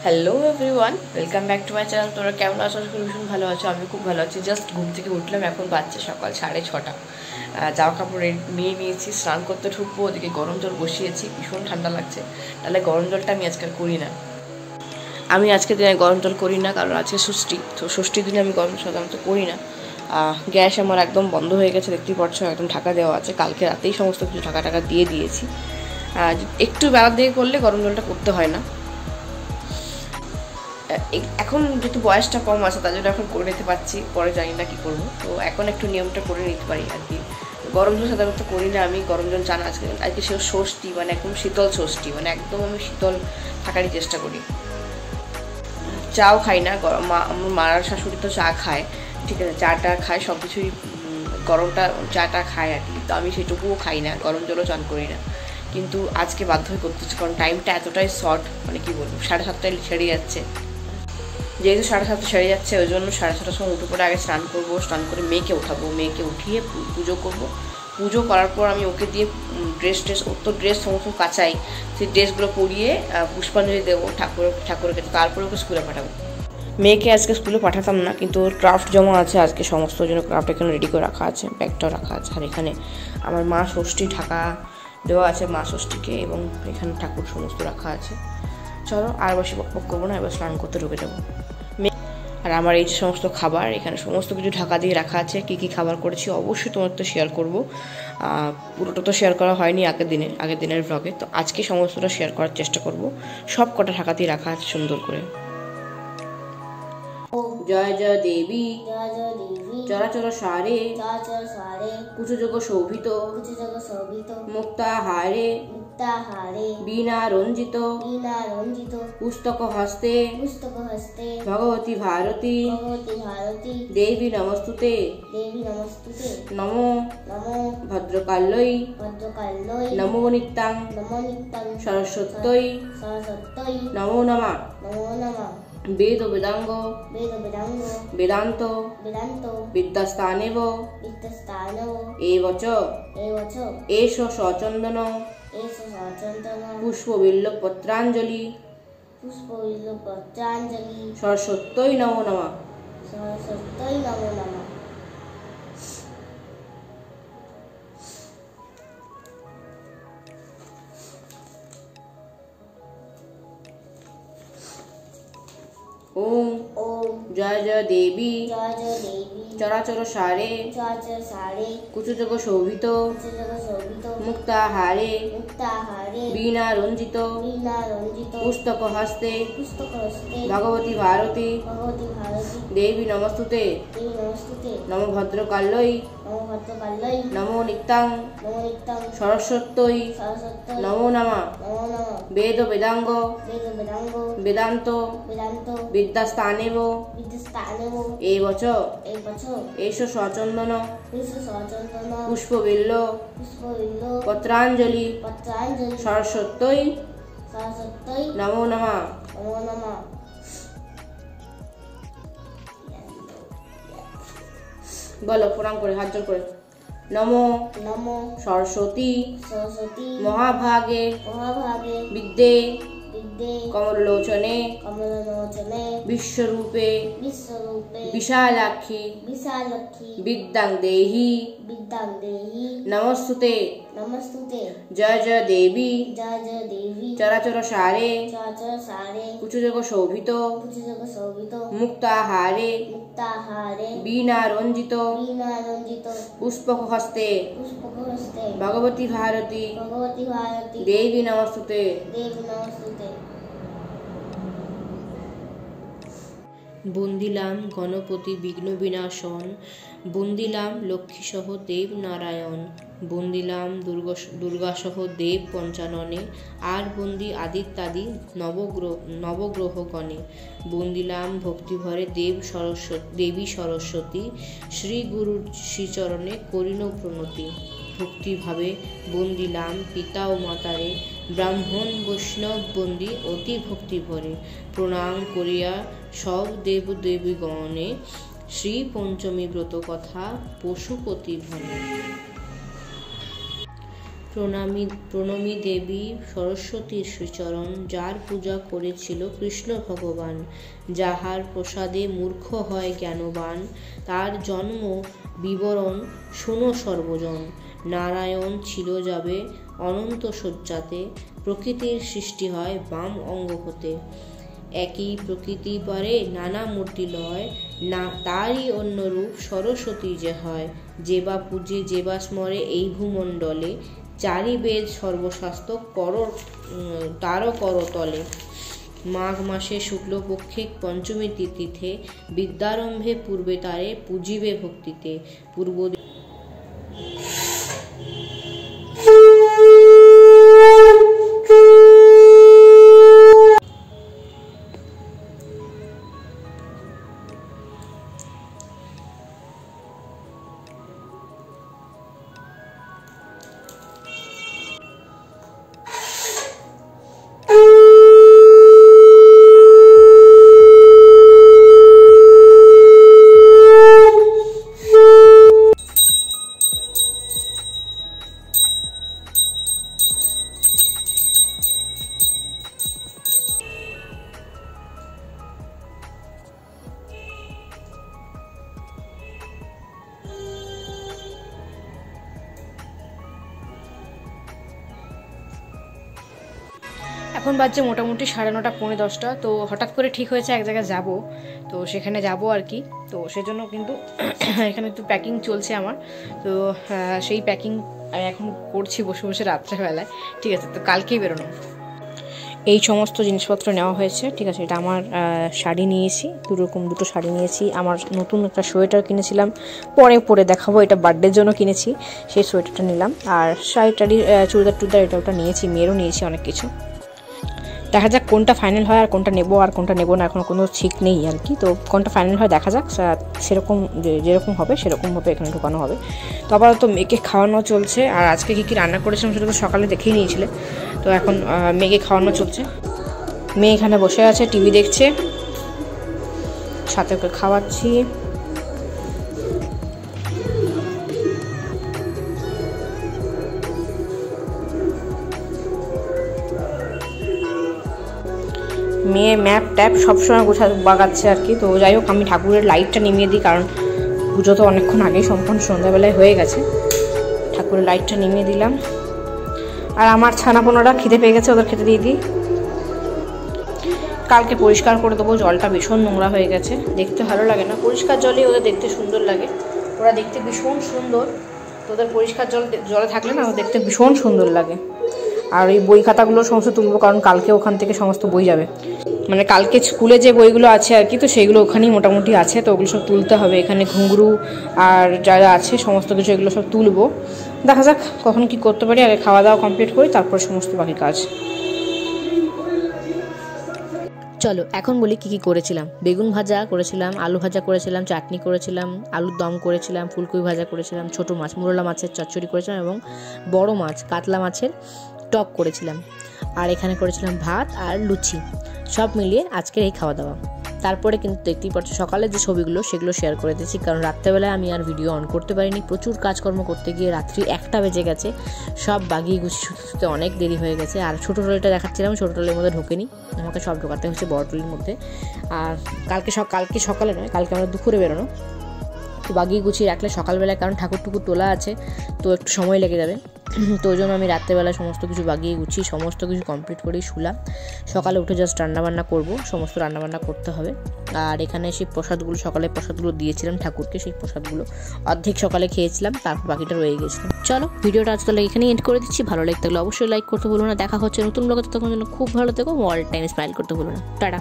Hello everyone, welcome back to my channel. তোমরা কেমন আছো? আশা করি ভীষণ ভালো আছো। আমি খুব ভালো আছি। জাস্ট ঘুম থেকে উঠলাম, এখন বাজছে সকাল 6:30। জামা কাপড় নিয়ে নিয়েছি, স্নান করতে ঢুকবো। ওদিকে গরম জল বসিয়েছি, ভীষণ ঠান্ডা লাগছে। তাহলে গরম জলটা আমি আজকাল করি না। আমি আজকে দিনে গরম জল করি না, কারণ আজকে ষষ্ঠী। তো ষষ্ঠীর দিনে আমি গরম সাধারণত করি না। গ্যাস আমার একদম বন্ধ হয়ে গেছে, দেখতেই পাচ্ছ, একদম ঢাকা দেওয়া আছে। কালকে রাতেই সমস্ত কিছু ঢাকা দিয়ে দিয়েছি। একটু বেলার দিকে করলে গরম জলটা করতে হয় না। এখন যেহেতু বয়সটা কম আছে, তার জন্য এখন করে নিতে পারছি, পরে জানি না কী করবো। তো এখন একটু নিয়মটা করে নিতে পারি আর কি। গরম জল সাধারণত করি না আমি, গরম জল চান আজকে সে ষষ্ঠী, মানে একদম শীতল ষষ্ঠী, মানে একদম আমি শীতল থাকারই চেষ্টা করি। চাও খাই না, আমার মার শাশুড়ি তো চা খায়, ঠিক আছে, চাটা খায়, সব কিছুই গরমটা চাটা খায় আর কি। তো আমি সেটুকুও খাই না, গরম জলও চান করি না। কিন্তু আজকে বাধ্য হয়ে করতে হচ্ছে, কারণ টাইমটা এতটাই শর্ট, মানে কী বলবো, 7:30টায় ছেড়ে যাচ্ছে। যেহেতু 7:30 সেরে যাচ্ছে, ওই জন্য 6:30টার সময় উঠে পরে আগে স্নান করবো। স্নান করে মেয়েকে উঠাবো, মেয়েকে উঠিয়ে পুজো করব। পুজো করার পর আমি ওকে দিয়ে ওর তো ড্রেস সমস্ত কাচাই, সেই ড্রেসগুলো পরিয়ে পুষ্পাঞ্জলি দেবো ঠাকুরের কাছে। তারপরে ওকে স্কুলে পাঠাবো। মেয়েকে আজকে স্কুলে পাঠাতাম না, কিন্তু ওর ক্রাফট জমা আছে আজকে, সমস্ত জন্য ক্রাফট এখানে রেডি করে রাখা আছে, ব্যাগটাও রাখা আছে। আর এখানে আমার মা ষষ্ঠী ঢাকা দেওয়া আছে, মা ষষ্ঠীকে, এবং এখানে ঠাকুর সমস্ত রাখা আছে। চলো আর বেশি বক করবো না, এবার স্নান করতে ঢুকে যাবো। আর আমার এই যে সমস্ত খাবার, এখানে সমস্ত কিছু ঢাকা দিয়ে রাখা আছে। কী কী খাবার করেছি অবশ্যই তোমার তো শেয়ার করবো। পুরোটা তো শেয়ার করা হয়নি আগের দিনের ব্লগে, তো আজকে সমস্তটা শেয়ার করার চেষ্টা করব। সব কটা ঢাকা দিয়ে রাখা আছে সুন্দর করে। জয় জয় দেবী, চরাচর সারে, কুচযোগ শোভিত, মুক্তাহারে, বীণা রঞ্জিত, পুস্তক হস্তে, ভগবতী ভারতী, দেবী নমস্তুতে, নমো ভদ্রকাল্যই, নমো নিত্যাং, সরস্বত্যই, নমো নমঃ। বেদ বেদাঙ্গ, বেদান্ত, বিদ্যাস্থানেব, এবচ, এষ সচন্দন, পুষ্পবিল্ল পত্রাঞ্জলি, সরস্বত্যই নমো নমঃ। ওম জয় জয় দেবী, চরাচর সারে, কুচযোগ শোভিত, মুক্তাহারে, বীণা রঞ্জিত, পুস্তক হস্তে, ভগবতী ভারতী, দেবী নমস্তুতে, নমো ভদ্রকাল্যই, নমো নিত্যাং, সরস্বত্যই, নমো নমঃ। বেদ বেদাঙ্গ, বেদান্ত, বিদ্যাস্থানেব, এবচ, এষ সচন্দন, পুষ্পবিল্ল পত্রাঞ্জলি, সরস্বত্যই নমো নমঃ। বলো প্রণাম করে, হাত জোড় করে। নমো সরস্বতী মহাভাগে, বিদ্যে কমলোচনে, বিশ্বরূপে, বিশালাক্ষী, বিদ্যাং দেহি, নমস্তুতে। জয় জয় দেবী, চরাচর সারে, কুচযোগ শোভিত, মুক্তাহারে, বীণা রঞ্জিত, পুষ্পক হস্তে, ভগবতী ভারতী, দেবী নমস্তুতে। বন্দিলাম গণপতি বিঘ্ন বিনাশন, বন্দিলাম লক্ষ্মীসহ দেব নারায়ণ, বন্দিলাম দুর্গাসহ দেব পঞ্চাননে, আর বন্দি আদিত্যাদি নবগ্রহগণে, বন্দিলাম ভক্তিভরে দেবী সরস্বতী, শ্রী গুরুর শ্রীচরণে করিল প্রণতি। ভক্তিভাবে বন্দিলাম পিতা ও মাতারে, ব্রাহ্মণ বৈষ্ণব বন্দি অতি ভক্তি ভরে, প্রণাম করিয়া সব দেবদেবীগণে, শ্রী পঞ্চমী ব্রত কথা পশুপতি ভনে। প্রণমী দেবী সরস্বতীর শ্রীচরণ, যার পূজা করেছিল কৃষ্ণ ভগবান। যাহার প্রসাদে মূর্খ হয় জ্ঞানবান, তার জন্ম বিবরণ শোনো সর্বজন। নারায়ণ ছিল যাবে অনন্ত শয্যাতে, প্রকৃতির সৃষ্টি হয় বাম অঙ্গ হতে। একই প্রকৃতি পারে নানা মূর্তি লয়, না তারই অন্য রূপ সরস্বতী যে হয়। যে বা পূজে যে বা স্মরে এই ভূমণ্ডলে, চারি বেদ সর্বশাস্ত্র তারও করতলে। মাঘ মাসে শুক্লপক্ষে পঞ্চমী তিথিতে, বিদ্যারম্ভে পূর্বে তারে পূজিবে ভক্তিতে। পূর্ব এখন বাজছে মোটামুটি 9:30 পৌনে 10টা। তো হঠাৎ করে ঠিক হয়েছে এক জায়গায় যাব, তো সেখানে যাব আর কি। তো সেজন্য কিন্তু এখানে একটু প্যাকিং চলছে আমার। তো সেই প্যাকিং আমি এখন করছি বসে বসে রাত্রেবেলায়। ঠিক আছে, তো কালকেই বেরোনো। এই সমস্ত জিনিসপত্র নেওয়া হয়েছে। ঠিক আছে, এটা আমার শাড়ি নিয়েছি, দুটো শাড়ি নিয়েছি। আমার নতুন একটা সোয়েটার কিনেছিলাম, পরে দেখাবো। এটা বার্থডের জন্য কিনেছি, সেই সোয়েটারটা নিলাম। আর শাড়ি চুড়িদার এটা ওটা নিয়েছি, মেয়েরও নিয়েছি অনেক কিছু। দেখা যাক কোনটা ফাইনাল হয়, আর কোনটা নেবো আর কোনটা নেবো না এখন কোনো ঠিক নেই আর কি। তো কোনটা ফাইনাল হয় দেখা যাক, সেরকম যেরকম হবে সেরকমভাবে এখানে ঢোকানো হবে। তো আপাতত মেয়েকে খাওয়ানো চলছে। আর আজকে কী রান্না করেছিলাম সেটা তো সকালে দেখেই নিয়েছিলে। তো এখন মেয়েকে খাওয়ানো চলছে। মেয়ে এখানে বসে আছে, টিভি দেখছে, সাথে ওকে খাওয়াচ্ছি। মেয়ে ম্যাপ ট্যাপ সবসময় বাগাচ্ছে আর কি। তো যাই হোক, আমি ঠাকুরের লাইটটা নিমিয়ে দিই, কারণ পুজো তো অনেকক্ষণ আগেই সম্পূর্ণ সন্ধ্যাবেলায় হয়ে গেছে। ঠাকুরের লাইটটা নিমিয়ে দিলাম। আর আমার ছানাপোনারা খিদে পেয়ে গেছে, ওদের খেতে দিয়ে দিই। কালকে পরিষ্কার করে দেবো, জলটা ভীষণ নোংরা হয়ে গেছে, দেখতে ভালো লাগে না। পরিষ্কার জলে ওদের দেখতে সুন্দর লাগে, ওরা দেখতে ভীষণ সুন্দর। তো ওদের পরিষ্কার জলে থাকলে না ওদের দেখতে ভীষণ সুন্দর লাগে। আর ওই বই খাতাগুলো সমস্ত তুলবো, কারণ কালকে ওখান থেকে সমস্ত বই যাবে। মানে কালকে স্কুলে যে বইগুলো আছে আর কি, তো সেইগুলো ওখানেই মোটামুটি আছে। তো ওগুলো সব তুলতে হবে। এখানে ঘুঙরু আর যা যা আছে সমস্ত কিছু এগুলো সব তুলবো। দেখা যাক কখন কি করতে পারি। আগে খাওয়া দাওয়া কমপ্লিট করি, তারপর সমস্ত বাকি কাজ। চলো এখন বলি কি কি করেছিলাম। বেগুন ভাজা করেছিলাম, আলু ভাজা করেছিলাম, চাটনি করেছিলাম, আলুর দম করেছিলাম, ফুলকপি ভাজা করেছিলাম, ছোটো মাছ মোরলা মাছের চচ্চড়ি করেছিলাম, এবং বড় মাছ কাতলা মাছের টক করেছিলাম। আর এখানে করেছিলাম ভাত আর লুচি। সব মিলিয়ে আজকের এই খাওয়া দাওয়া। তারপরে কিন্তু দেখতেই পাচ্ছ সকালে যে ছবিগুলো সেগুলো শেয়ার করে দিয়েছি, কারণ রাত্রেবেলায় আমি আর ভিডিও অন করতে পারিনি। প্রচুর কাজকর্ম করতে গিয়ে রাত্রি 1টা বেজে গেছে। সব বাগিয়ে গুছিয়ে অনেক দেরি হয়ে গেছে। আর ছোটো ট্রলিটা দেখাচ্ছিলাম, ছোটো ট্রলির মধ্যে ঢোকেনি, আমাকে সব ঢোকাতে হচ্ছে বড় ট্রলির মধ্যে। আর কালকে সকালে নয়, কালকে আমরা দুপুরে বেরোনো। তো বাগিয়ে গুছিয়ে রাখলে সকালবেলায়, কারণ ঠাকুর তোলা আছে, তো একটু সময় লেগে যাবে। তো ওই জন্য আমি রাত্রেবেলা সমস্ত কিছু বাগিয়ে গুছিয়ে সমস্ত কিছু কমপ্লিট করেই শুলাম। সকালে উঠে জাস্ট রান্নাবান্না করবো, সমস্ত রান্নাবান্না করতে হবে। আর এখানে সেই সকালে প্রসাদগুলো দিয়েছিলাম ঠাকুরকে, সেই প্রসাদগুলো অর্ধেক সকালে খেয়েছিলাম, তারপর বাকিটা রয়ে গেছিলাম। চলো ভিডিওটা আজ তাহলে এখানেই এন্ড করে দিচ্ছি। ভালো লাগলে অবশ্যই লাইক করতে ভুলো না। দেখা হচ্ছে নতুন ব্লগে, তখন জন্য খুব ভালো থেকো, অল টাইম স্মাইল করতে ভুলো না। টাটা।